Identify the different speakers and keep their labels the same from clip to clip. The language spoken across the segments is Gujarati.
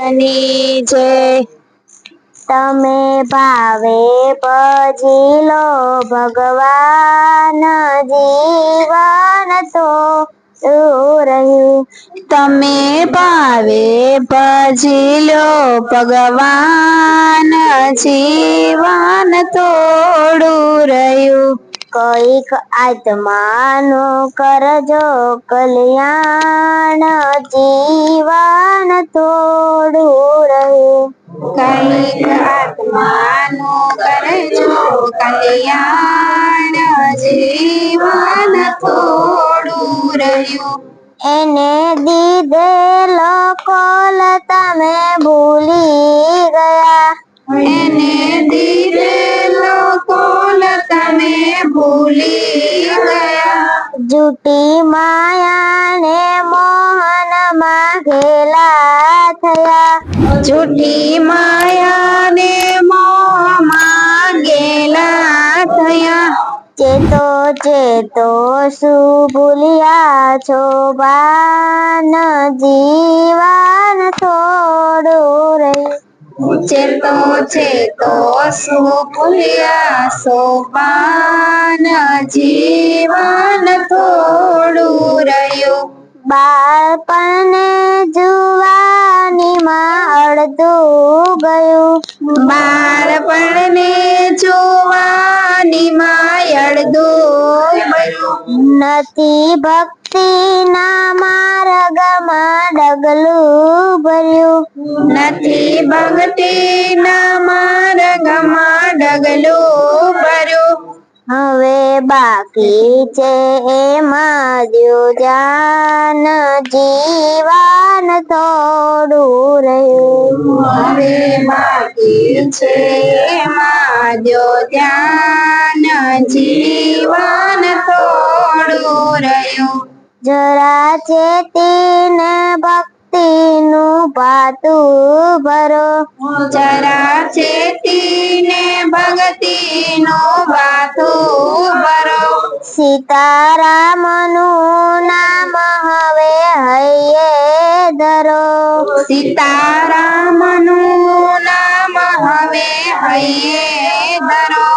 Speaker 1: મહારાજની જય।
Speaker 2: તમે ભાવે ભજી લો ભગવાન, જીવન થોડું રહ્યું।
Speaker 1: તમે ભાવે ભજી લો ભગવાન, જીવન થોડું રહ્યું।
Speaker 2: કઈક આત્માનું કરજો કલ્યાણ, જીવન થોડું રહ્યું।
Speaker 1: કઈક આત્માનું કરજો કલ્યાણ, જીવન થોડું રહ્યું।
Speaker 2: એને દીધેલો કોલ તમે ભૂલી ગયા,
Speaker 1: એને દીધેલો કોલ તમે ભૂલી ગયા।
Speaker 2: જૂઠી માયાને મોહનમાં ઘેલા થયા,
Speaker 1: જૂઠી માયાને મોહમાં ગેલા થયા।
Speaker 2: ચેતો ચેતો શું ભૂલ્યા છો બાન, જીવન થોડું રહ્યું।
Speaker 1: ચેતો ચેતો શું ભૂલ્યા સોપાન, જીવન થોડું રહ્યું।
Speaker 2: બાળપણને જુવાનીમાં અડધું ગયું,
Speaker 1: બાળપણને જુવાનીમાં અડધું ગયું।
Speaker 2: નથી ભક્તિના માર્ગમાં ડગલું ભર્યું,
Speaker 1: નથી ભક્તિના માર્ગમાં ડગલું ભર્યું।
Speaker 2: હવે બાકી છે એમાં દ્યોજાન, જીવન થોડું રહ્યું।
Speaker 1: હવે બાકી છે એમાં જો ધ્યાન, જીવન થોડું રહ્યું।
Speaker 2: જરા ચેતીને ભક્તિનું પાતું ભરો,
Speaker 1: જરા ચેતીને ભક્તિનું ભાથું ભરો।
Speaker 2: સીતારામનું નામ હવે હૈયે ધરો,
Speaker 1: સીતારામનું નામ હવે હૈયે ધરો।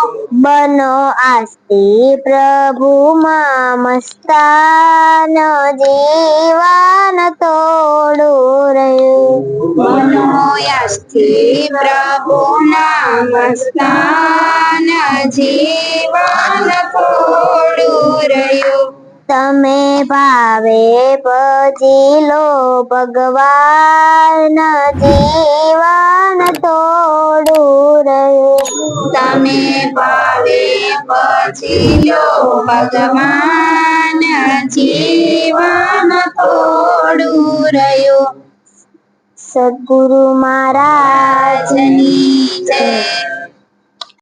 Speaker 2: બનો આસ્તી પ્રભુમાં મસ્તાન, જીવન થોડું રહ્યું।
Speaker 1: બનો યાસથી પ્રભુના મસ્તાન, જીવન થોડું રહ્યું।
Speaker 2: તમે ભાવે ભજી લો ભગવાન, જીવન થોડું રહ્યું।
Speaker 1: તમે ભાવે ભજી લો ભગવાન, જીવન થોડું રહ્યું।
Speaker 2: સદગુરુ મહારાજ
Speaker 1: રાજની જય।